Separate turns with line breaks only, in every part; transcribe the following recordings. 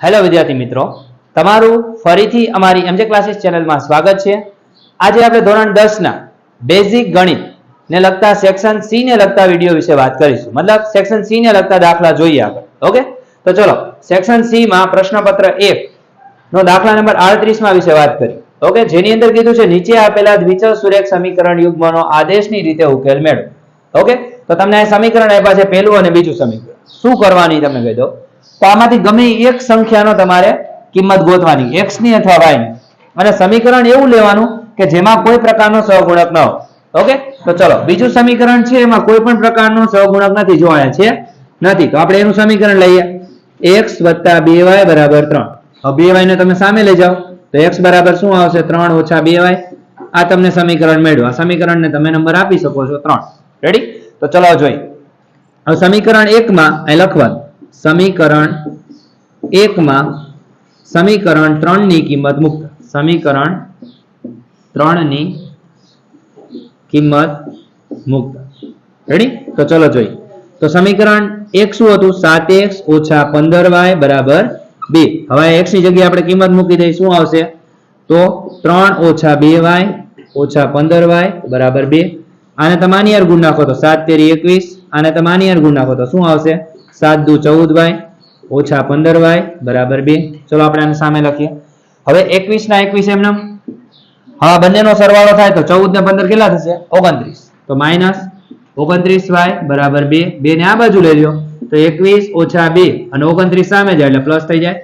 Hello વિદ્યાર્થી મિત્રો, તમારું ફરીથી અમારી એમજે ક્લાસીસ ચેનલમાં સ્વાગત છે। આજે આપણે ધોરણ 10 ના બેઝિક ગણિત ને લગતા સેક્શન સી ને લગતા વિડિયો વિશે વાત કરીશું। મતલબ સેક્શન સી ને લગતા દાખલા જોઈએ આગળ। ઓકે, તો ચલો સેક્શન સી માં પ્રશ્નપત્ર 1 નો દાખલા નંબર 38 માં વિશે વાત કરી। ઓકે, જેની અંદર કીધું છે નીચે આપેલા દ્વિચલ સુરેખ સમીકરણ યુગ્મનો આદેશની રીતે ઉકેલ મેળવો। ઓકે, તો તમને આ સમીકરણ આપ્યા છે, પહેલું અને બીજું સમીકરણ। શું કરવાની તમને કહી દો। તો આમાંથી ગમે એક સંખ્યાનો તમારે કિંમત ગોતવાની, x ની અથવા y ની, અને સમીકરણ એવું લેવાનું કે જેમાં કોઈ પ્રકારનો સહગુણક ન હોય। ઓકે, તો ચલો બીજું સમીકરણ છે એમાં કોઈ પણ પ્રકારનો સહગુણક નથી, જોવાયા છે નથી, તો આપણે એનું સમીકરણ લઈએ x + 2y = 3। હવે 2y ને તમે સામે લઈ જાઓ તો x બરાબર શું આવશે? 3 - 2y। આ તમને સમીકરણ મળ્યું। આ સમીકરણને તમે નંબર આપી શકો છો 3। રેડી? તો ચલો જોઈએ। હવે સમીકરણ 1 માં અહીં લખવાનું, સમીકરણ 1 માં સમીકરણ 3 ની કિંમત મૂકતા, સમીકરણ 3 ની કિંમત મૂકતા। રેડી? તો ચલો જોઈએ। તો સમીકરણ 1 શું હતું? 7x - 15y = 2। હવે x ની જગ્યાએ આપણે કિંમત મૂકી દઈએ, શું આવશે? તો 3 - 2y - 15y = 2। આને તમે આની હારે ગુણ નાખો તો 7 * 3 = 21। આને તમે આની હારે ગુણ નાખો તો શું આવશે? 7 × 2 = 14y - 15y = 2। ચલો આપણે આને સામે લખીએ। હવે 21 ના 21 એમ નામ, હવે બંનેનો સરવાળો થાય તો 14 ને 15 કેટલા થશે? 29। તો -29y = 2। 2 ને આ બાજુ લઈ લ્યો તો 21 - 2 અને 29 સામે જાય એટલે પ્લસ થઈ જાય।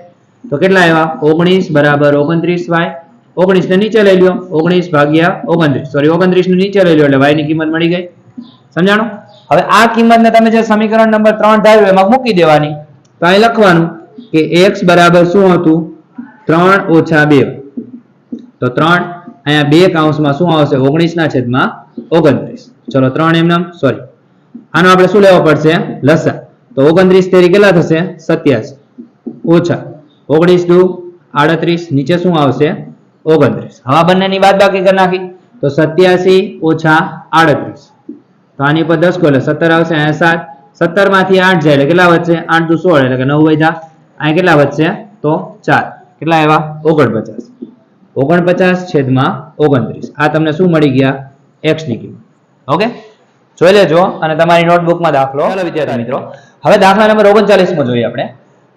તો કેટલા આવ્યા? 19 = 29y। 19 ને નીચે લઈ લ્યો, 19/29, સોરી 29 ને નીચે લઈ લ્યો એટલે y ની કિંમત મળી ગઈ। સમજાણું? હવે આ કિંમતને તમે જે સમીકરણ નંબર 3 ધાર્યું એમાં મૂકી દેવાની। તો અહીં લખવાનું કે x બરાબર શું હતું? 3 - 2। તો 3 અહીંયા 2 કૌંસમાં શું આવશે? 19/29। ચલો 3 એમ નામ, સોરી આનો આપણે શું લેવો પડશે? લસા। તો 29 તેરી કેટલા થશે? 87 ઓછા 19 દુ 38, નીચે શું આવશે? 29। હવે બંનેની બાદબાકી કરી નાખી તો 87 - 38। તો આની ઉપર 10 એટલે 17 આવશે। અહીંયા 7, 17 માંથી 8 જાય એટલે કેટલા વધશે? 8 દુ 16 એટલે કે 9 વધ્યા। અહીંયા કેટલા વધશે? તો 4, કેટલા આવ્યા? 49। 49/29 આ તમને શું મળી ગયા? x ની કિંમત। ઓકે, જોઈ લેજો અને તમારી નોટબુકમાં દાખલો। ચાલો વિદ્યાર્થી મિત્રો, હવે દાખલા નંબર 39 માં જોઈએ આપણે।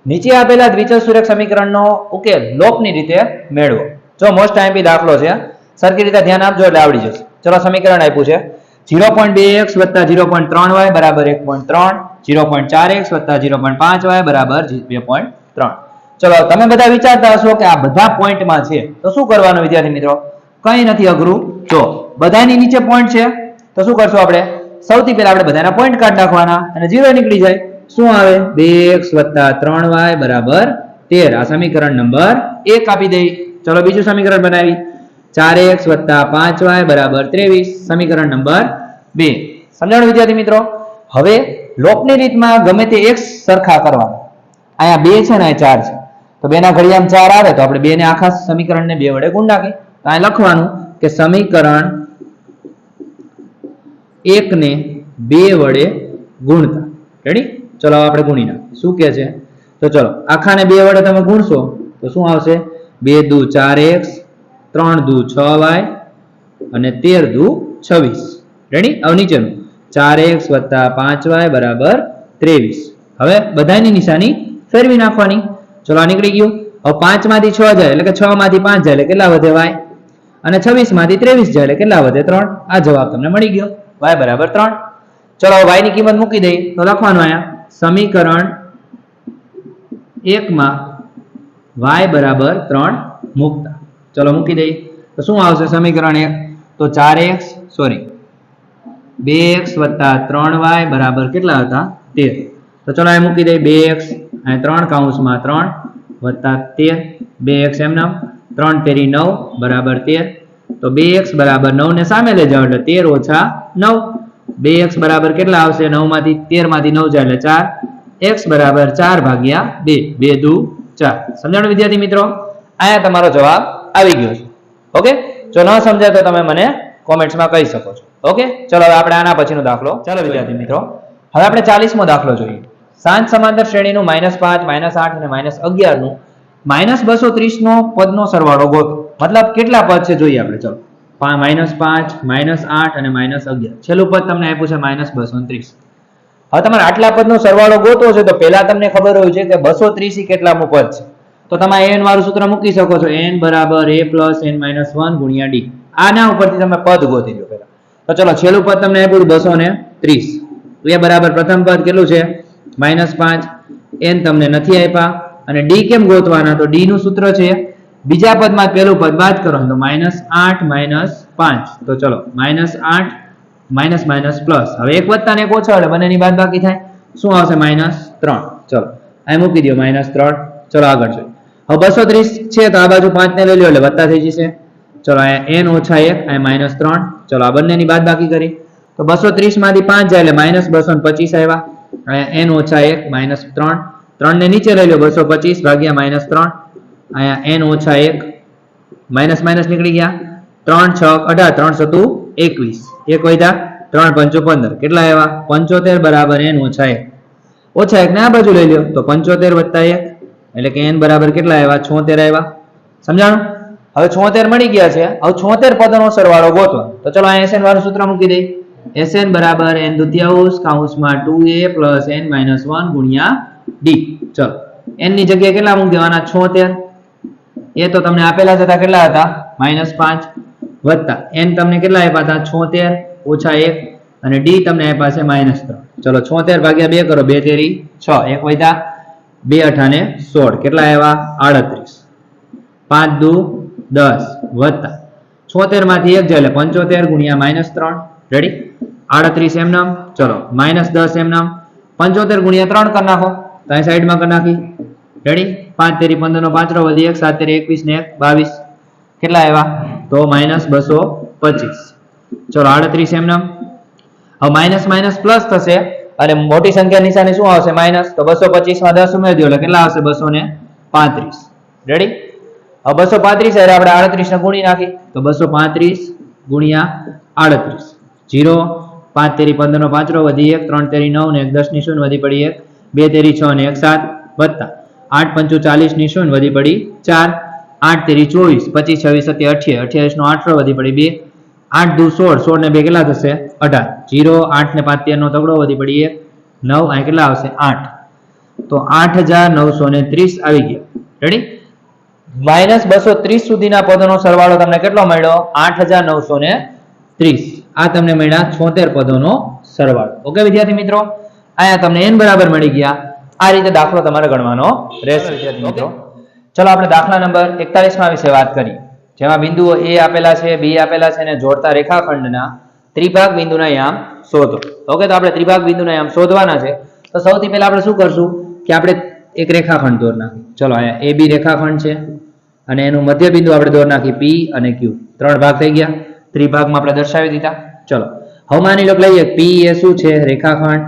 નીચે આપેલા દ્વિચલ સુરેખ સમીકરણનો ઉકેલ લોપની રીતે મેળવો। જો મોસ્ટ ટાઈમ દાખલો છે, સરખી રીતે ધ્યાન આપજો એટલે આવડી જશે। ચલો સમીકરણ આપ્યું છે 0.2x + 0.3y = 1.3, 0.4x + 0.5y = 2.3। ચલો તમે બધા વિચારતા હશો કે આ બધા પોઈન્ટમાં છે તો શું કરવાનું વિદ્યાર્થી મિત્રો? કંઈ નથી અઘરું। જો બધાની નીચે પોઈન્ટ છે તો શું કરશું આપણે? સૌથી પહેલા આપણે બધાના પોઈન્ટ કાઢી નાખવાના અને 0 નીકળી જાય। શું આવે? 2x + 3y = 13। આ સમીકરણ નંબર 1 આપી દઈ। ચલો બીજું સમીકરણ બનાવી, 4x + 5y = 23। સમીકરણ નંબર 2। સમજાણું વિદ્યાર્થી મિત્રો? હવે લોપની રીતમાં ગમે તે x સરખા કરવાના। અહીંયા 2 છે ને અહીંયા 4 છે, તો 2 ના ઘડિયામાં 4 આવે તો આપણે 2 ને આખા સમીકરણને 2 વડે ગુણ નાખી। તો અહીં લખવાનું કે સમીકરણ 1 ને 2 વડે ગુણતા। રેડી? ચલો આપણે ગુણી નાખીએ। શું કહે છે? તો ચલો આખાને 2 વડે તમે ગુણશો તો શું આવશે? 2 દુ 4x, 3 દુ 6y અને 13 દુ 26। રેડી? હવે નીચેનું 4x + 5y = 23। હવે બધાની નિશાની ફેરવી નાખવાની। ચલો આ નીકળી ગયું। હવે 5 માંથી 6 જાય એટલે કે 6 માંથી 5 જાય એટલે કેટલા વધે? y। અને 26 માંથી 23 જાય એટલે કેટલા વધે? 3। આ જવાબ તમને મળી ગયો, y = 3। ચલો y ની કિંમત મૂકી દઈએ તો લખવાનું અહીંયા સમીકરણ 1 માં y = 3 મૂકતા। ચલો મૂકી દઈએ તો શું આવશે? સમીકરણ 1 તો 4x, સોરી 2x + 3y = કેટલા હતા? 13। તો ચલો અહીં મૂકી દઈએ 2x, અહીં 3 કૌંસમાં 3 + 13, 2x એમ નામ, 3 તેરી 9 = 13। તો 2x = 9 ને સામે લઈ જાઓ એટલે 13 - 9। 2x બરાબર કેટલા આવશે? 9 માંથી 13 માંથી 9 જાય એટલે 4। x = 4/2, 2 દુ 4। સમજાણું વિદ્યાર્થી મિત્રો? અહીંયા તમારો જવાબ આવી ગયો છે। ઓકે, જો ન સમજાય તો તમે મને કોમેન્ટ્સમાં કહી શકો છો। ઓકે, ચલો હવે આપણે આના પછીનો દાખલો। ચાલો વિદ્યાર્થી મિત્રો, હવે આપણે 40મો દાખલો જોઈએ। સાંજ સમાંતર શ્રેણીનું -5, -8 અને -11 નું -230 નો પદનો સરવાળો ગોતો. મતલબ કેટલા પદ છે જોઈએ આપણે. ચલો -5 -8 અને -11. છેલ્લું પદ તમને આપ્યું છે -230. હવે તમારે આટલા પદનો સરવાળો ગોતવો છે તો પહેલા તમને ખબર હોય છે કે 230 કેટલામું પદ છે. તો તમે n વાળું સૂત્ર મૂકી શકો છો. n બરાબર a + n - 1 ગુણ્યા d. આના ઉપરથી તમે પદ ગોતી લો પહેલા. તો ચલો છેલ્લું પદ તમને આપ્યું 230. એ બરાબર પ્રથમ પદ કેટલું છે -5. n તમને નથી આપ્યા અને d કેમ ગોતવાના? તો d નું સૂત્ર છે બીજા પદમાં પહેલું પદ બાદ કરો તો -8 - 5. તો ચલો -8 માઇનસ પ્લસ. હવે એક વત્તા ને એક ઓછા એટલે બંનેની બાદબાકી થાય. શું આવશે? -3. ચલો અહીં મૂકી દો -3. ચલો આગળ જોઈએ. હવે 230 છે તો આ બાજુ 5 ને લઈ લો એટલે વત્તા થઈ જશે. ચલો અહીંયા n - 1 અહીંયા -3. ચલો આ બંનેની બાદબાકી કરી તો 230 માંથી 5 જાય એટલે -225 આવ્યા. અહીંયા n - 1 -3. 3 ને નીચે લઈ લો 225 ભાગ્યા -3. અહીંયા n - 1 માઇનસ માઇનસ નીકળી ગયા. 3 6 18 3 7 21. એક વધ્યા 3 5 15. કેટલા આવ્યા? 75 બરાબર n - 1. ઓછા 1 ને આ બાજુ લઈ લો તો 75 + 1 એટલે કે n બરાબર કેટલા આવ્યા? 76 આવ્યા. સમજાણું? હવે 76 મળી ગયા છે. હવે 76 પદોનો સરવાળો ગોતો. તો ચલો આ SN વાળું સૂત્ર મૂકી દઈએ. SN બરાબર n દુત્યાઉંશ કૌંસમાં 2a + n - 1 ગુણ્યા d. ચલો n ની જગ્યાએ કેટલા મૂકી દેવાના? 76. એ તો તમને આપેલા જ હતા. કેટલા હતા? -5 વત્તા n તમને કેટલા આપ્યા હતા? 76 ઓછા 1 અને d તમને આપ્યા છે -3. ચલો 76 ભાગ્યા 2 કરો 2 તેરી 6. એક વધ્યા 2 8 ને 16. કેટલા આવ્યા? 38. 5 દુ 10 વત્તા 76 માંથી 1 જાય એટલે 75 ગુણ્યા -3. રેડી? 38 એમ નામ. ચલો -10 એમ નામ. 75 ગુણ્યા 3 કરી નાખો તો અહીં સાઈડમાં કરી નાખી. રેડી? 5 તેરી 15 નો 5 વધી 1 7 તેરી 21 ને 1 22. કેટલા આવ્યા? તો -225. ચલો 38 એમ નામ. હવે માઇનસ માઇનસ પ્લસ થશે અને મોટી સંખ્યા નિશાની શું આવશે? માઇનસ. તો 225 માં 10 ઉમેરી દો એટલે કેટલા આવશે? 235. રેડી? હવે 235 એટલે આપણે 38 ને ગુણી નાખી તો 235 ગુણ્યા 38. 0 5 તેરી 15 નો 5 વધી 1 3 તેરી 9 ને 1 10 ની શૂન્ય વધી પડી 1 2 તેરી 6 ને 1 7 વત્તા 8 5 40 ની શૂન્ય વધી પડી 4 8 તેરી 24 25 26 27 28 નો 8 વધી પડી 2 8 દુ 16 16 ને 2 કેટલા થશે? 18. 0 8 ને 5 13 નો તગડો વધી પડી 1 9 અહીં કેટલા આવશે? 8. તો 8930 આવી ગયા. રેડી? -230 સુધીના પદોનો સરવાળો તમને કેટલો મળ્યો? 8930. આ તમને મળ્યા 76 પદોનો સરવાળો. ઓકે વિદ્યાર્થી મિત્રો, અહીંયા તમને n બરાબર મળી ગયા. આ રીતે દાખલો તમારે ગણવાનો રહેશે વિદ્યાર્થી મિત્રો. ચલો આપણે દાખલા નંબર 41 વિશે વાત કરીએ, જેમાં બિંદુઓ a આપેલા છે, b આપેલા છે અને જોડતા રેખાખંડના ત્રિભાગ બિંદુના યામ શોધો. ઓકે, તો આપણે ત્રિભાગ બિંદુના યામ શોધવાના છે. તો સૌથી પહેલા આપણે શું કરશું કે આપણે એક રેખાખંડ દોર નાખી. ચલો અહીંયા ab રેખાખંડ છે અને એનું મધ્ય બિંદુ આપણે દોર નાખી p અને q. 3 ભાગ થઈ ગયા. ત્રિભાગમાં આપણે દર્શાવી દીધા. ચલો હવે માની લો લઈએ p એ શું છે? રેખાખંડ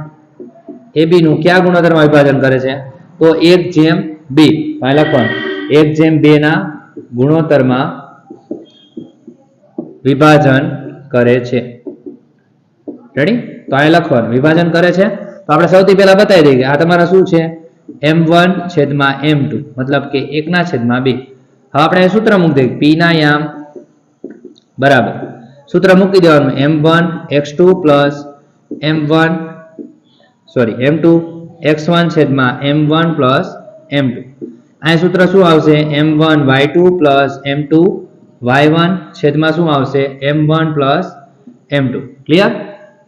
ab નું કયા ગુણોત્તરમાં વિભાજન કરે છે? તો 1/2. અહીં લખવાનું 1/2 ના ગુણોત્તરમાં વિભાજન કરે છે. રેડી? તો અહીં લખવાનું વિભાજન કરે છે. તો આપણે સૌથી પહેલા બતાવી દઈએ આ તમારા શું છે? m1/m2 મતલબ કે 1/2. હવે આપણે સૂત્ર મૂકી દઈએ p ના યામ બરાબર સૂત્ર મૂકી દેવાનું m1 x2 m1 m2 x1/m1 m2. અહીં સૂત્ર શું આવશે? m1 y2 m2 y1 છેદમાં શું આવશે? m1 m2. ક્લિયર?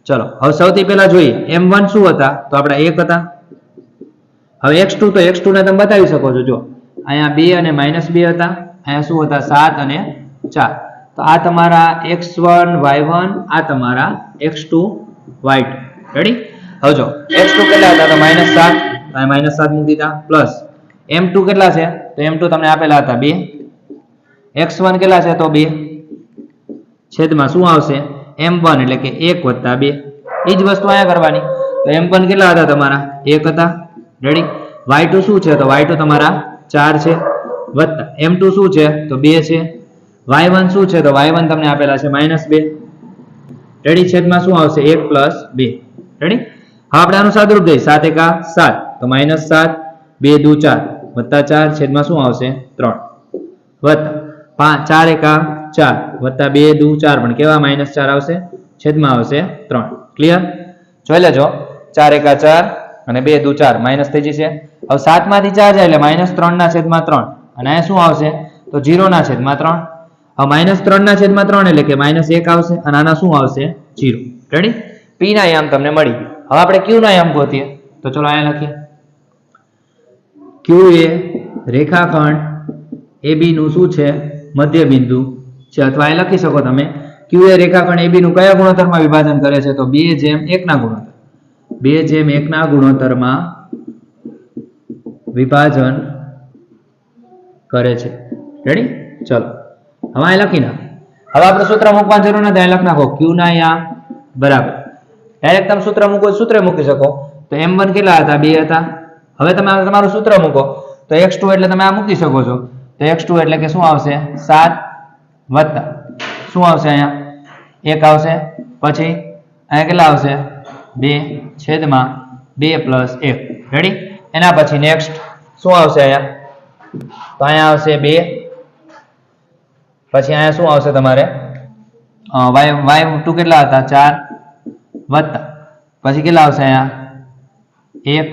ચલો હવે સૌથી પહેલા જોઈએ m1 શું હતા? તો આપણે 1 હતા. હવે x2 તો x2 ને તમે બતાવી શકો છો. જો અહીંયા 2 અને -2 હતા. અહીંયા શું હતા? 7 અને 4. તો આ તમારા x1 y1, આ તમારા x2 y2. રેડી? હવે જો x2 કેટલા હતા? તો -7. અહીંયા -7 મૂકી દીધા પ્લસ m2 કેટલા છે? તો m2 તમને આપેલા હતા 2. x1 કેટલા છે? તો 2 છેદમાં શું આવશે? m1 એટલે કે 1 + 2. એ જ વસ્તુ અહીંયા કરવાની. તો m1 કેટલા હતા? તમારા 1 હતા. રેડી? y2 શું છે? તો y2 તમારા 4 છે વત્તા m2 શું છે? તો 2 છે. y1 શું છે? તો y1 તમને આપેલા છે -2. રેડી? છેદમાં શું આવશે? 1 + 2. રેડી? હવે આપણે આનું સાદુરૂપ દઈએ 7 × 1 = 7. તો -7 2 × 2 = 4 વત્તા 4 છેદમાં શું આવશે 3 વત્તા 4 એકા 4 વત્તા 2 દુ 4 પણ કેવા -4 આવશે છેદમાં આવશે 3 ક્લિયર જોઈ લેજો 4 એકા 4 અને 2 દુ 4 માઈનસ થઈ જશે હવે 7 માંથી 4 જાય એટલે -3 ના છેદમાં 3 અને આ શું આવશે તો 0 ના છેદમાં 3 હવે -3 ના છેદમાં 3 એટલે કે -1 આવશે અને આના શું આવશે 0 રેડી p ના યામ તમને મળી હવે આપણે q ના યામ ગોતીએ તો ચલો અહીંયા લખીએ q એ રેખાખંડ AB નું શું છે મધ્ય બિંદુ છે અથવા અહીં લખી શકો તમે q એ રેખાખંડ AB નું કયા ગુણોત્તરમાં વિભાજન કરે છે તો 2:1 ના ગુણોત્તર 2:1 ના ગુણોત્તરમાં વિભાજન કરે છે રેડી ચલો હવે અહીં લખી નાખો હવે આપણે સૂત્ર મૂકવાની જરૂર નથી અહીં લખી નાખો q ના યામ બરાબર ડાયરેક્ટ તમે સૂત્ર મૂકો સૂત્ર મૂકી શકો તો m1 કેટલા હતા 2 હતા હવે તમે તમારું સૂત્ર મૂકો તો x2 એટલે તમે આ મૂકી શકો છો તો x2 એટલે કે શું આવશે 7 વત્તા શું આવશે અહીંયા 1 આવશે પછી અહીંયા કેટલા આવશે 2 છેદમાં 2 + 1 રેડી એના પછી નેક્સ્ટ શું આવશે અહીંયા તો અહીંયા આવશે 2 પછી અહીંયા શું આવશે તમારે y2 કેટલા હતા 4 વત્તા પછી કેટલા આવશે અહીંયા 1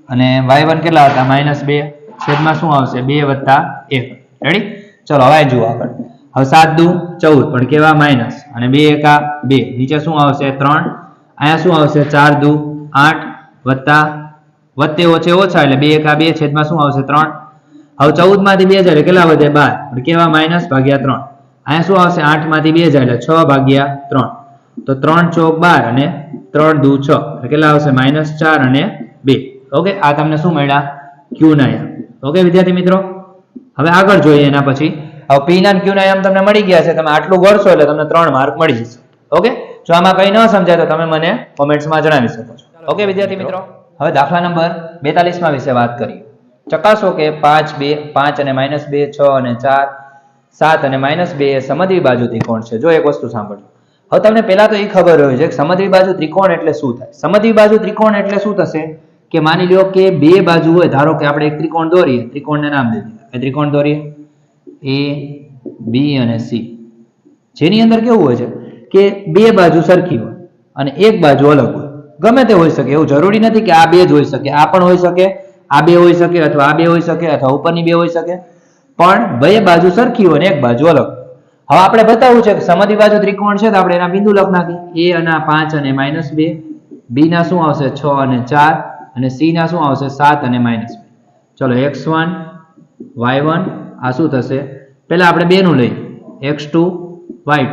અને y1 કેટલા હતા -2 છેદમાં શું આવશે 2 + 1 રેડી ચલો હવે જુઓ આગળ હવે 7 દુ 14 પણ કેવા માઈનસ અને 2 એકા 2 નીચે શું આવશે 3 અહીંયા શું આવશે 4 દુ 8 વત્તા વત્તે ઓછે ઓછા એટલે 2 એકા 2 છેદમાં શું આવશે 3 હવે 14 માંથી 2 જાય એટલે કેટલા વધે 12 પણ કેવા -/3 અહીંયા શું આવશે 8 માંથી 2 જાય એટલે 6/3 તો 3 ચોક 12 અને 3 દુ 6 એટલે કેટલા આવશે -4 અને 2 ઓકે આ તમને શું મળ્યા q ના યામ ઓકે વિદ્યાર્થી મિત્રો હવે આગળ જોઈએ એના પછી હવે p ના q ના યામ તમને મળી ગયા છે તમે આટલું ગણશો એટલે તમને 3 માર્ક મળી જશે ઓકે જો આમાં કંઈ ન સમજાય તો તમે મને કોમેન્ટ્સમાં જણાવી શકો છો ઓકે વિદ્યાર્થી મિત્રો હવે દાખલા નંબર 42 માં વિશે વાત કરીએ ચકાસો કે 5 2 5 અને -2 6 અને 4 7 અને -2 એ સમદ્વિ બાજુ ત્રિકોણ છે જો એક વસ્તુ સાંભળો હવે તમને પહેલા તો એ ખબર હોય છે કે સમદ્વિ બાજુ ત્રિકોણ એટલે શું થાય સમદ્વિ બાજુ ત્રિકોણ એટલે શું થશે કે માની લ્યો કે બે બાજુ હોય ધારો કે આપણે એક ત્રિકોણ દોરીએ ત્રિકોણને નામ દે દીધા એ ત્રિકોણ દોરીએ A B અને C જેની અંદર કેવું હોય છે કે બે બાજુ સરખી હોય અને એક બાજુ અલગ હોય ગમે તે હોઈ શકે એવું જરૂરી નથી કે આ બે જ હોઈ શકે આ પણ હોઈ શકે આ બે હોઈ શકે અથવા આ બે હોઈ શકે અથવા ઉપરની બે હોઈ શકે પણ બે બાજુ સરખી હોય ને એક બાજુ અલગ હવે આપણે બતાવવું છે કે સમદ્વિ બાજુ ત્રિકોણ છે તો આપણે એના બિંદુ લખ નાખી A અને 5 અને -2 B ના શું આવશે 6 અને 4 અને C ના શું આવશે 7 અને -2 ચલો x1 y1 આ શું થશે પહેલા આપણે બે નું લઈએ x2 y2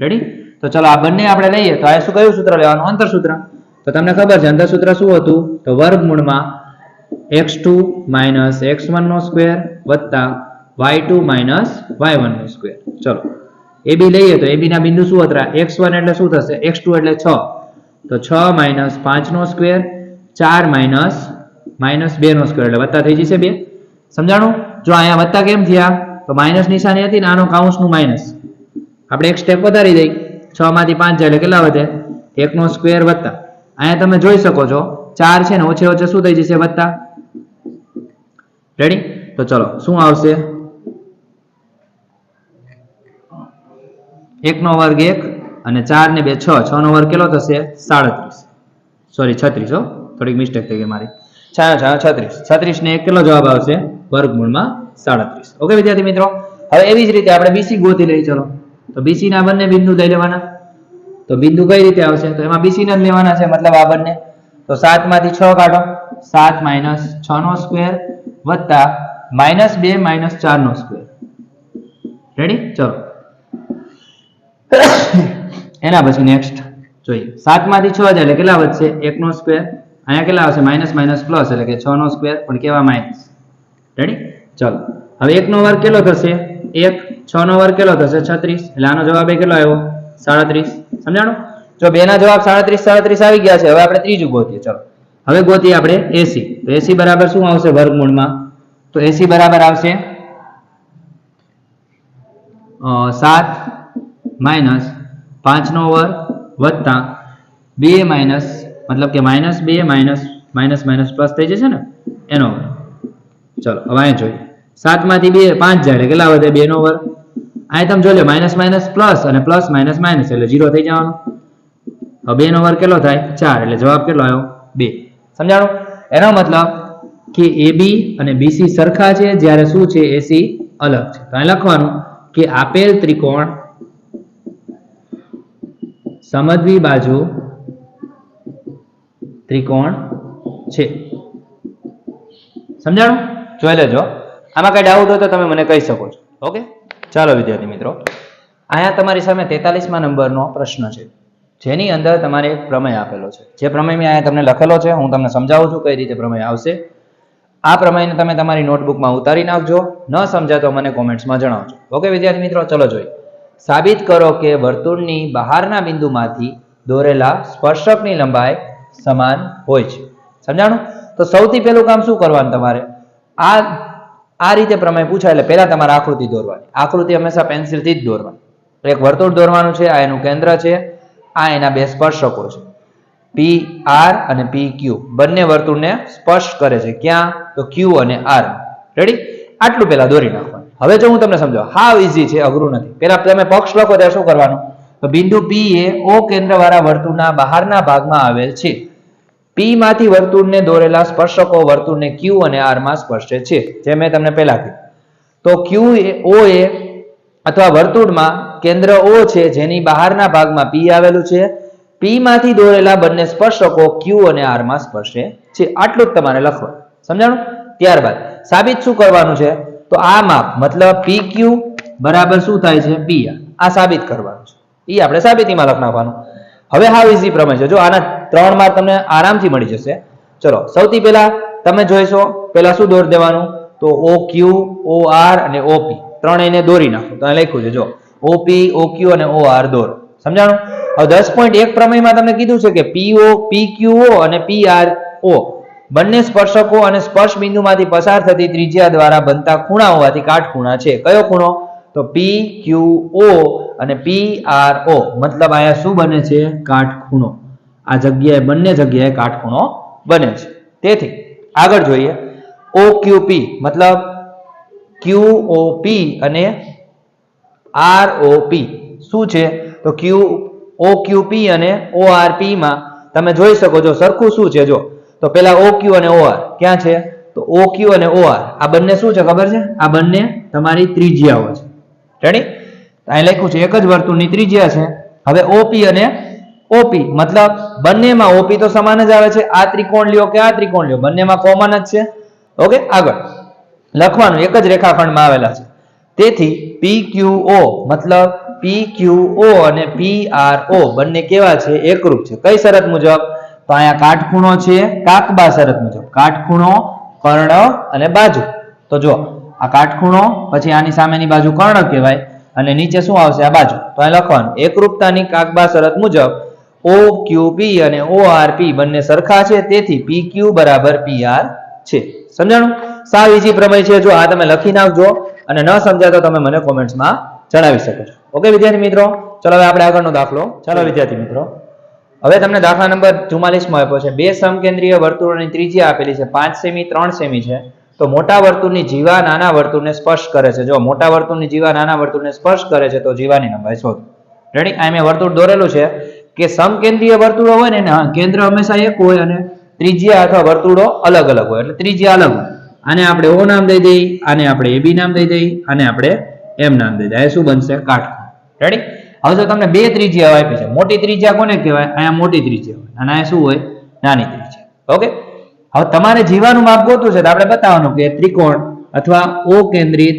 રેડી તો ચલો આ બંને આપણે લઈએ તો આ શું કયું સૂત્ર લેવાનું અંતર સૂત્ર તો તમને ખબર છે અંતર સૂત્ર શું હતું તો વર્ગમૂળમાં x2 - x1 નો સ્ક્વેર વત્તા y2 - y1 નો સ્ક્વેર ચલો AB લઈએ તો AB ના બિંદુ શું હતા x1 એટલે શું થશે x2 એટલે 6 તો 6 - 5 નો સ્ક્વેર 4 - -2 નો સ્ક્વેર એટલે વત્તા થઈ જશે 2 સમજાણું જો અહીંયા વત્તા કેમ થયા તો માઈનસ નિશાની હતી ને આનો કાઉન્સનું માઈનસ આપણે એક સ્ટેપ વધારી દઈ 6 માંથી 5 જાય એટલે કેટલા વધે 1 નો સ્ક્વેર વત્તા અહીંયા તમે જોઈ શકો છો 4 છે ને ઓછે ઓછે શું થઈ જશે વત્તા રેડી તો ચલો શું આવશે 1 નો વર્ગ 1 અને 4 ને 2 6 6 નો વર્ગ કેટલો થશે 37 સોરી 36 હો થોડીક મિસ્ટેક થઈ ગઈ મારી 36 ને 1 કેટલો જવાબ આવશે વર્ગમૂળમાં 37 ઓકે વિદ્યાર્થી મિત્રો હવે એવી જ રીતે આપણે BC ગોતી લઈએ ચલો તો BC ના બંને બિંદુ લઈ લેવાના તો બિંદુ કઈ રીતે આવશે તો એમાં BC ના જ લેવાના છે મતલબ આ બંને તો 7 માંથી 6 કાઢો 7 - 6 નો સ્ક્વેર વત્તા -2 - 4 નો સ્ક્વેર રેડી ચલો એના પછી નેક્સ્ટ જોઈએ 7 માંથી 6 જાય એટલે કેટલા વધશે 1 નો સ્ક્વેર અહીંયા કેટલા આવશે માઈનસ પ્લસ એટલે કે 6 નો સ્ક્વેર પણ કેવા માઈનસ રેડી ચલો હવે 1 નો વર્ગ કેટલો થશે 1 6 નો વર્ગ કેટલો થશે 36 એટલે આનો જવાબ કેટલો આવ્યો 37 સમજાણું જો બે ના જવાબ 37 આવી ગયા છે હવે આપણે ત્રીજું ગોતીએ ચલો હવે ગોતીએ આપણે AC તો AC બરાબર શું આવશે વર્ગમૂળમાં તો AC બરાબર આવશે 7 માઈનસ 5 નો વર્ગ વત્તા 2 માઈનસ મતલબ કે -2 માઈનસ પ્લસ થઈ જશે ને એનો ચલો હવે અહીં જોઈએ 7 માંથી 2 5 જાય એટલે કેટલા વધે 2 નો વર્ગ. અહીં તમે જોઈ લો માઇનસ માઇનસ પ્લસ અને પ્લસ માઇનસ માઇનસ એટલે 0 થઈ જવાનું. હવે 2 નો વર્ગ કેટલો થાય 4 એટલે જવાબ કેટલો આવ્યો 2. સમજાણું? એનો મતલબ કે AB અને BC સરખા છે જ્યારે શું છે AC અલગ છે. તો અહીં લખવાનું કે આપેલ ત્રિકોણ સમદ્વિ બાજુ ત્રિકોણ છે. સમજાણું? જોઈ લેજો. આમાં કઈ ડાઉટ હોય તો તમે મને કહી શકો છો. ઓકે, ચાલો વિદ્યાર્થી મિત્રો, અહીંયા તમારી સામે 43મા નંબરનો પ્રશ્ન છે જેની અંદર તમારે એક પ્રમેય આપેલો છે. જે પ્રમેય મેં અહીંયા તમને લખેલો છે હું તમને સમજાવું છું કઈ રીતે પ્રમેય આવશે. આ પ્રમેયને તમે તમારી નોટબુકમાં ઉતારી નાખજો. ન સમજાય તો મને કોમેન્ટ્સમાં જણાવજો. ઓકે વિદ્યાર્થી મિત્રો, ચલો જોઈએ. સાબિત કરો કે વર્તુળની બહારના બિંદુમાંથી દોરેલા સ્પર્શકની લંબાઈ સમાન હોય છે. સમજાણું? તો સૌથી પહેલું કામ શું કરવાનું તમારે, આ રીતે પ્રમેય પૂછાય એટલે પહેલા તમારે આકૃતિ દોરવાની. આકૃતિ હંમેશા પેન્સિલથી જ દોરવાની. એક વર્તુળ દોરવાનું છે, આ એનું કેન્દ્ર છે, આ એના બે સ્પર્શકો છે PR અને PQ. બંને વર્તુળને સ્પર્શ કરે છે. ક્યાં? તો Q અને R. રેડી? આટલું પહેલા દોરી નાખવાનું. હવે જો હું તમને સમજાવું, હાવ ઈઝી છે, અઘરું નથી. પહેલા તમે પક્ષ લખો ત્યારે શું કરવાનું, તો બિંદુ P એ O કેન્દ્રવાળા વર્તુળના બહારના ભાગમાં આવેલ છે. P માંથી વર્તુળને દોરેલા સ્પર્શકો વર્તુળને Q અને R માં સ્પર્શે છે, જે મેં તમને પહેલા કીધું. તો Q એ O એ અથવા વર્તુળમાં કેન્દ્ર O છે જેની બહારના ભાગમાં P આવેલું છે. P માંથી દોરેલા બંને સ્પર્શકો Q અને R માં સ્પર્શે છે. આટલું જ તમારે લખવાનું. સમજાણું? ત્યારબાદ સાબિત શું કરવાનું છે, તો આ માપ મતલબ PQ બરાબર શું થાય છે PR. આ સાબિત કરવાનું છે. એ આપણે સાબિતીમાં લખ નાખવાનું. હવે હાવ ઈઝી પ્રમેય છે. જો આના 3 માર્ક તમને આરામથી મળી જશે. ચલો સૌથી પહેલા તમે જોઈશો, પહેલા શું દોરી દેવાનું, તો OQ OR અને OP ત્રણેયને દોરી નાખો. તો અહીં લખ્યું છે જો OP OQ અને OR દોરો. સમજાણું? હવે 10.1 પ્રમેયમાં તમને કીધું છે કે PO PQO અને PRO બંને સ્પર્શકો અને સ્પર્શ બિંદુમાંથી પસાર થતી ત્રિજ્યા દ્વારા બનતા ખૂણા હોવાથી કાટખૂણા છે. કયો ખૂણો? તો PQO અને PRO મતલબ અહીંયા શું બને છે? કાટખૂણો. આ જગ્યાએ બંને જગ્યાએ કાટખૂણો બને છે. તેથી આગળ જોઈએ OQP મતલબ QOP અને ROP શું છે? તો OQP અને ORP માં તમે જોઈ શકો છો સરખું શું છે. જો તો પેલા OQ અને OR ક્યાં છે? તો OQ અને OR આ બંને શું છે ખબર છે? આ બંને તમારી ત્રિજ્યાઓ છે. રેડી? અહીં લખ્યું છે એક જ વર્તુળની ત્રિજ્યા છે. હવે OP અને OP મતલબ બંનેમાં OP તો સમાન જ આવે છે. આ ત્રિકોણ લ્યો કે આ ત્રિકોણ લ્યો, બંનેમાં કોમન જ છે. ઓકે, આગળ લખવાનું એક જ રેખાખંડમાં આવેલા છે. તેથી PQO મતલબ PQO અને PRO બંને કેવા છે? એકરૂપ છે. કઈ શરત મુજબ? તો અહીંયા કાટખૂણો છે કાકબા શરત મુજબ. કાટખૂણો, કર્ણ અને બાજુ. તો જો આ કાટખૂણો, પછી આની સામેની બાજુ કર્ણ કહેવાય અને નીચે શું આવશે? આ બાજુ. તો અહીં લખવાનું એકરૂપતાની કાકબા શરત મુજબ OQP અને ORP બંને સરખા છે, તેથી PQ બરાબર PR છે. સમજાણું? સાવ ઈઝી પ્રમેય છે. જો આ તમે લખી નાખજો અને ન સમજાય તો તમે મને કોમેન્ટ્સમાં જણાવી શકો છો. ઓકે વિદ્યાર્થી મિત્રો, ચલો હવે આપણે આગળનો દાખલો. ચાલો વિદ્યાર્થી મિત્રો, હવે તમને દાખલા નંબર 44 માં આપ્યો છે. બે સમકેન્દ્રીય વર્તુળોની ત્રિજ્યા આપેલી છે 5 સેમી 3 સેમી છે. તો મોટા વર્તુળની જીવા નાના વર્તુળને સ્પર્શ કરે છે. જો મોટા વર્તુળની જીવા નાના વર્તુળને સ્પર્શ કરે છે તો જીવાની લંબાઈ શોધો. રેડી? આ મેં વર્તુળ દોરેલું છે કે સમકેન્દ્રીય વર્તુળો હોય ને કેન્દ્ર હંમેશા એક હોય અને ત્રિજ્યા અથવા વર્તુળો અલગ અલગ હોય એટલે ત્રિજ્યા અલગ હોય. આને આપણે O નામ દઈ દઈએ, આને આપણે AB નામ દઈ દઈએ, આને આપણે M નામ દઈ દઈએ. આ શું બનશે? કાટખૂણો. રેડી? હવે જો તમને બે ત્રિજ્યા આપી છે, મોટી ત્રિજ્યા કોને કહેવાય? અહીંયા મોટી ત્રિજ્યા હોય અને અહીંયા શું હોય? નાની ત્રિજ્યા. ઓકે, હવે તમારે જીવાનું માપ ગોતવું છે તો આપણે બતાવવાનું કે ત્રિકોણ અથવા O કેન્દ્રિત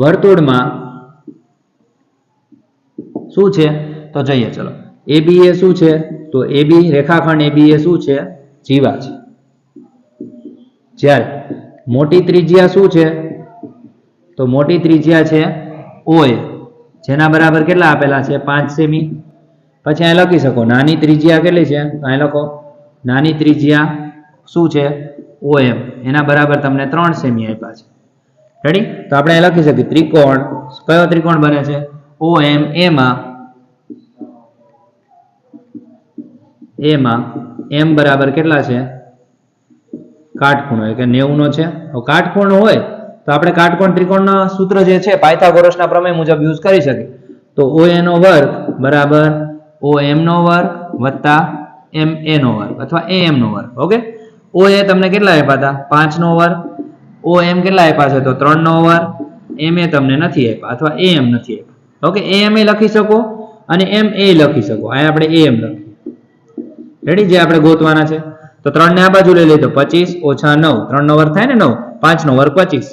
વર્તુળમાં શું છે? તો જોઈએ ચલો. AB એ શું છે? તો AB રેખાખંડ AB એ શું છે? જીવા છે. જ્યારે મોટી ત્રિજ્યા શું છે? તો મોટી ત્રિજ્યા છે OA, જેના બરાબર કેટલા આપેલા છે? 5 સેમી. પછી અહીં લખી શકો નાની ત્રિજ્યા કેટલી છે? અહીં લખો નાની ત્રિજ્યા શું છે? OM, એના બરાબર તમને 3 સેમી આપ્યા છે. રેડી? તો આપણે અહીં લખી શકીએ ત્રિકોણ. કયો ત્રિકોણ બને છે? OM એમાં M બરાબર કેટલા છે? કાટખૂણો એટલે કે 90 નો છે. હવે કાટખૂણો હોય તો આપણે કાટકોણ ત્રિકોણના સૂત્ર જે છે પાયથાગોરસના પ્રમેય મુજબ યુઝ કરી શકીએ. તો OA નો વર્ગ બરાબર OM નો વર્ગ વત્તા MA નો વર્ગ અથવા AM નો વર્ગ. ઓકે, OA તમને કેટલા આપ્યા હતા? 5 નો વર્ગ. OM કેટલા આપ્યા છે? તો 3 નો વર્ગ. MA તમને નથી આપ્યા અથવા AM નથી આપ્યા. ઓકે, AM એ લખી શકો અને MA લખી શકો. અહીં આપણે AM લખીએ. રેડી? જે આપણે ગોતવાના છે. તો 3 ને આ બાજુ લઈ લઈએ તો 25 ઓછા 9. 3 નો વર્ગ થાય ને 9. 5 નો વર્ગ 25.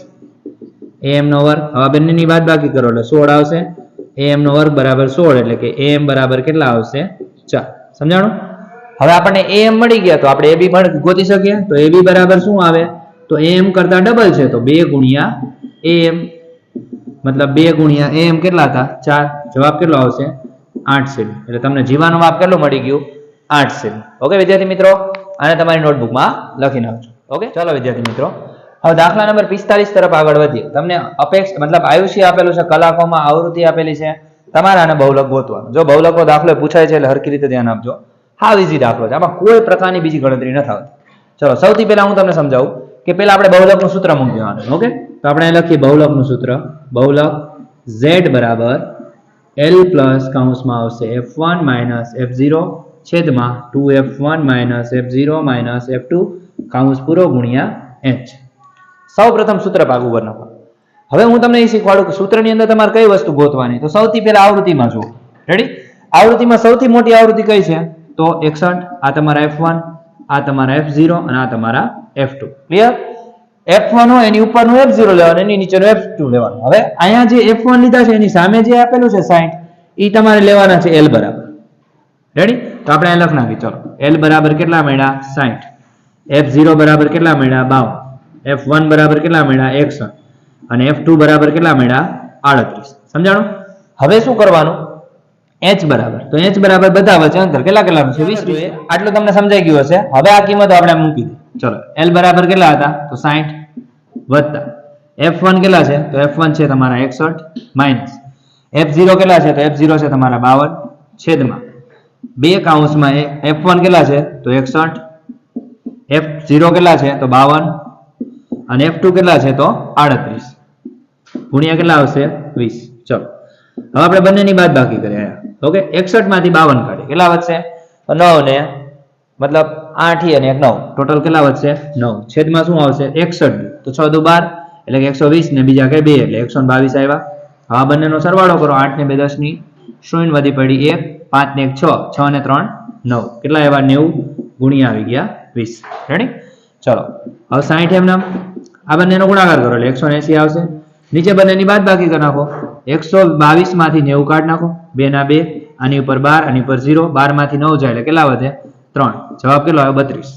AM નો વર્ગ. હવે બંનેની બાદબાકી કરો એટલે 16 આવશે. AM નો વર્ગ બરાબર 16 એટલે કે AM બરાબર કેટલા આવશે? 4. સમજાણું? હવે આપણને AM મળી ગયા તો આપણે AB પણ ગોતી શકીએ. તો AB બરાબર શું આવે? તો AM કરતા ડબલ છે તો 2 ગુણ્યા AM મતલબ 2 ગુણ્યા AM કેટલા હતા? 4. જવાબ કેટલો આવશે? 8 સેમી. એટલે તમને જીવાનું માપ કેટલું મળી ગયું? 8 સેમી. ઓકે વિદ્યાર્થી મિત્રો, આને તમારી નોટબુકમાં લખી નાખજો. ઓકે, ચાલો વિદ્યાર્થી મિત્રો, હવે દાખલા નંબર 45 તરફ આગળ વધીએ. તમને મતલબ આયુષ્ય આપેલું છે, કલાકોમાં આવૃત્તિ આપેલી છે, તમારે આને બહુલક ગોતવાનું. જો બહુલકનો દાખલો પૂછાય છે એટલે હરખી રીતે ધ્યાન આપજો. હાવ ઈઝી દાખલો છે, આમાં કોઈ પ્રકારની બીજી ગણતરી નથી આવતી. ચલો સૌથી પહેલા હું તમને સમજાવું કે પહેલા આપણે બહુલકનું સૂત્ર મૂકી દેવાનું. ઓકે, તો આપણે લખીએ બહુલકનું સૂત્ર. બહુલક z બરાબર L પ્લસ કૌંસમાં આવશે f1 માઇનસ f0 છેદમાં 2f1 minus f0 minus f2 કૌંસ પૂરો ગુણ્યા h. સૌ પ્રથમ સૂત્ર ભાગ ઉપર નાખો. હવે હું તમને એ શીખવાડું કે સૂત્રની અંદર તમારે કઈ વસ્તુ ગોતવાની. તો સૌથી પહેલા આવૃત્તિમાં જુઓ. રેડી? આવૃત્તિમાં સૌથી મોટી આવૃત્તિ કઈ છે? તો 61. આ તમારા f1, આ તમારા f0 અને આ તમારા f2. ક્લિયર? f1 હોય એની ઉપરનું f0 લેવાનું, એની નીચેનું f2 લેવાનું. હવે અહીંયા જે f1 લીધા છે એની સામે જે આપેલું છે 60 એ તમારે લેવાના છે L બરાબર. રેડી? તો આપણે અહીં લખ નાખી. ચલો L બરાબર કેટલા મળ્યા? 60. f0 બરાબર કેટલા મળ્યા? 52. f1 બરાબર કેટલા મળ્યા? 61. અને f2 બરાબર કેટલા મળ્યા? 38. સમજાણું? હવે શું કરવાનું? h બરાબર, તો h બરાબર બધા વચ્ચે અંતર કેટલા કેટલાનું છે? 20 જોઈએ. આટલું તમને સમજાઈ ગયું હશે. હવે આ કિંમતો આપણે મૂકી દઈએ. ચલો L બરાબર કેટલા હતા? તો 60 વત્તા f1 કેટલા છે? તો f1 છે તમારા 61 માઇનસ f0 કેટલા છે? તો f0 છે તમારા 52 છેદમાં 2 કૌંસમાં f1 કેટલા છે? તો 61, f0 કેટલા છે? તો 52 અને f2 કેટલા છે? તો 38 ગુણ્યા કેટલા આવશે? 20. ચલો હવે આપણે બંનેની બાદબાકી કરીએ. ઓકે, 61 માંથી 52 કાઢીએ. કેટલા વધશે? તો 9 ને મતલબ 8 અને 9 ટોટલ કેટલા વધશે? 9 છેદમાં શું આવશે? 61. તો 6 દુ 12 એટલે કે 120 ને બીજા કઈ 2 એટલે 122 આવ્યા. હવે બંનેનો સરવાળો કરો. 8 ને 2 10 ની 0 વધી પડી 1, 5 ને 1 6, 6 ને 3 9. કેટલા આવ્યા? 90 ગુણ્યા આવી ગયા 20. રેડી? ચલો હવે 60 એમ નામ આ બંનેનો ગુણાકાર કરો એટલે 180 આવશે. નીચે બંનેની બાદબાકી કરી નાખો. 122 માંથી 90 કાઢી નાખો. 2 ના 2, આની ઉપર 12, આની ઉપર 0, 12 માંથી 9 જાય એટલે કેટલા વધે? 3. જવાબ કેટલો આવ્યો? 32.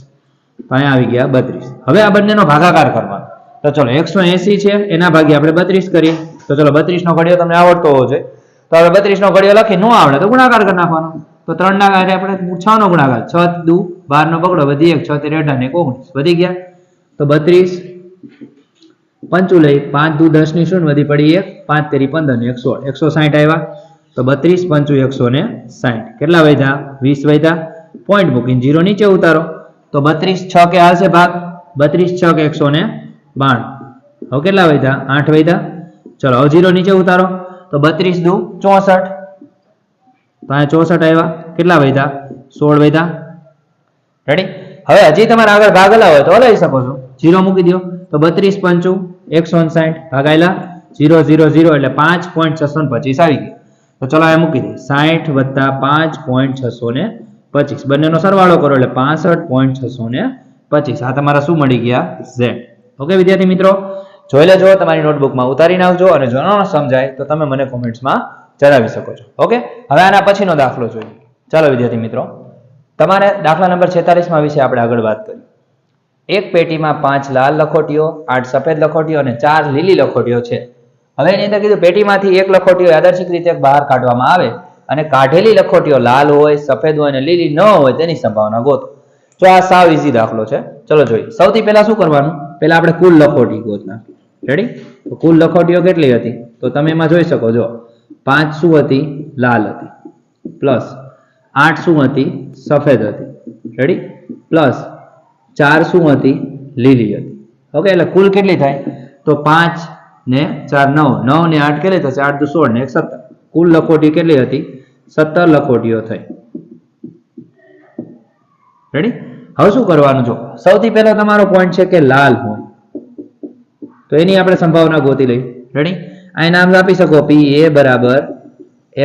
તો અહીંયા આવી ગયા 32. હવે આ બંનેનો ભાગાકાર કરવાનો. તો ચલો 180 છે એના ભાગે આપણે 32 કરીએ. તો ચલો 32 નો ઘડિયો તમને આવડતો હોવો જોઈએ. તો હવે 32 નો ઘડિયો લખી ન આવડે તો ગુણાકાર કરી નાખવાનો. તો 3 ના ઘાતે આપણે 6 નો ગુણાકાર 6 દુ 12 નો પકડો વધી 1, 6 તેર 18 ને 19 વધી ગયા. તો 32 પંચું લઈ 5 દુ 10 ની 0 વધી પડી 1, 5 તેરી 15 ને 160 160 આવ્યા. તો 32 પંચું 160 કેટલા વધ્યા? 20 વધ્યા. પોઈન્ટ મૂકીને 0 નીચે ઉતારો. તો 32 6 કે હાલશે ભાગ? 32 6 કે 192. હવે કેટલા વધ્યા? 8 વધ્યા. ચલો હવે 0 નીચે ઉતારો. તો 32 દુ 64. તો અહીંયા 64 આવ્યા. કેટલા વધ્યા? 16 વધ્યા. રેડી? હવે હજી તમારે આગળ ભાગ હલાવો હોય તો હલાવી શકો છો. 0 મૂકી દો. તો 32 પંચું 159 ભાગાયેલા 0 0 0 એટલે 5.625 આવી ગઈ. તો ચલો આ મૂકી દઈએ. 60 વત્તા 5.625 બંનેનો સરવાળો કરો એટલે 65.625. આ તમારા શું મળી ગયા? Z. ઓકે વિદ્યાર્થી મિત્રો, જોઈ લેજો, તમારી નોટબુકમાં ઉતારી નાખજો અને જો ન સમજાય તો તમે મને કોમેન્ટ્સમાં જણાવી શકો છો. ઓકે, હવે આના પછીનો દાખલો જોઈએ. ચાલો વિદ્યાર્થી મિત્રો, તમારે દાખલા નંબર 46 વિશે આપણે આગળ વાત કરી. એક પેટીમાં 5 લાલ લખોટીઓ, 8 સફેદ લખોટીઓ અને 4 લીલી લખોટીઓ છે. હવે એની અંદર કીધું પેટીમાંથી એક લખોટીઓ યાદચ્છિક રીતે બહાર કાઢવામાં આવે અને કાઢેલી લખોટીઓ લાલ હોય, સફેદ હોય અને લીલી ન હોય તેની સંભાવના ગોતો. જો આ સાવ ઈઝી દાખલો છે. ચલો જોઈએ. સૌથી પહેલા શું કરવાનું? પહેલા આપણે કુલ લખોટી ગોતના. રેડી? તો કુલ લખોટીઓ કેટલી હતી? તો તમે એમાં જોઈ શકો છો. 5 શું હતી? લાલ હતી. પ્લસ 8 શું હતી? સફેદ હતી. રેડી? પ્લસ 4 શું હતી? લીલી હતી. ઓકે, એટલે કુલ કેટલી થાય તો 5 ને 4 9, 9 ને 8 કેટલી થશે? 8 × 16 ને 1 17. કુલ લખોટી કેટલી હતી? 17 લખોટીઓ થઈ. રેડી? હવે શું કરવાનું? જો સૌથી પહેલો તમારો પોઈન્ટ છે કે લાલ હોય, તો એની આપણે સંભાવના ગોતી લઈ. રેડી? અહીં નામ આપી શકો P A બરાબર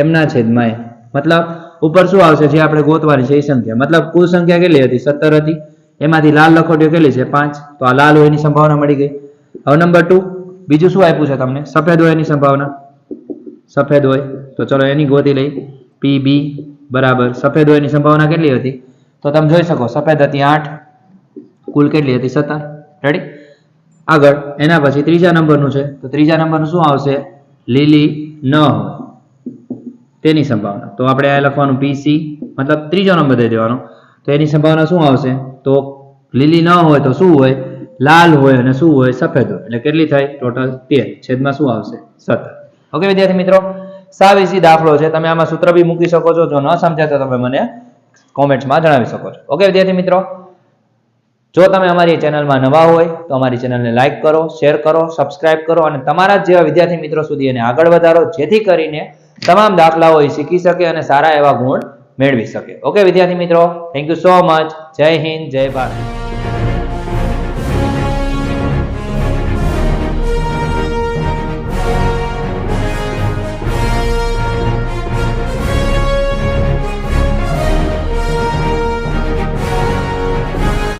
m ના છેદમાં a. મતલબ ઉપર શું આવશે? જે આપણે ગોતવાની છે એ સંખ્યા. મતલબ કુલ સંખ્યા કેટલી હતી? 17 હતી. એમાંથી લાલ લખોટીઓ કેટલી છે? 5. તો આ લાલ હોય એની સંભાવના મળી ગઈ. હવે નંબર 2 બીજું શું આપ્યું છે તમને? સફેદ હોય એની સંભાવના. સફેદ હોય તો ચલો એની ગોતી લઈ. PB બરાબર સફેદ હોય એની સંભાવના કેટલી હતી? તો તમે જોઈ શકો સફેદ હતી 8, કુલ કેટલી હતી? 17. રેડી? આગળ એના પછી ત્રીજા નંબરનું છે, તો ત્રીજા નંબરનું શું આવશે? લીલી ન હોય તેની સંભાવના. તો આપણે આ લખવાનું PC, મતલબ ત્રીજો નંબર દઈ દેવાનો. તો એની સંભાવના શું આવશે? તો લીલી ન હોય તો શું હોય? લાલ હોય અને શું હોય? સફેદ હોય. એટલે કેટલી થાય? ટોટલ 13 છેદમાં શું આવશે? 17. ઓકે વિદ્યાર્થી મિત્રો, સાવ ઈઝી દાખલો છે. તમે આમાં સૂત્ર બી મૂકી શકો છો. જો ન સમજાય તો તમે મને કોમેન્ટ્સમાં જણાવી શકો છો. ઓકે વિદ્યાર્થી મિત્રો, જો તમે અમારી ચેનલમાં નવા હોય તો અમારી ચેનલને લાઈક કરો, શેર કરો, સબસ્ક્રાઇબ કરો અને તમારા જેવા વિદ્યાર્થી મિત્રો સુધી એને આગળ વધારો, જેથી કરીને તમામ દાખલાઓ એ શીખી શકે અને સારા એવા ગુણ મેળવી શકે. ઓકે વિદ્યાર્થી મિત્રો, થેન્ક યુ સો મચ. જય હિન્દ, જય ભારત.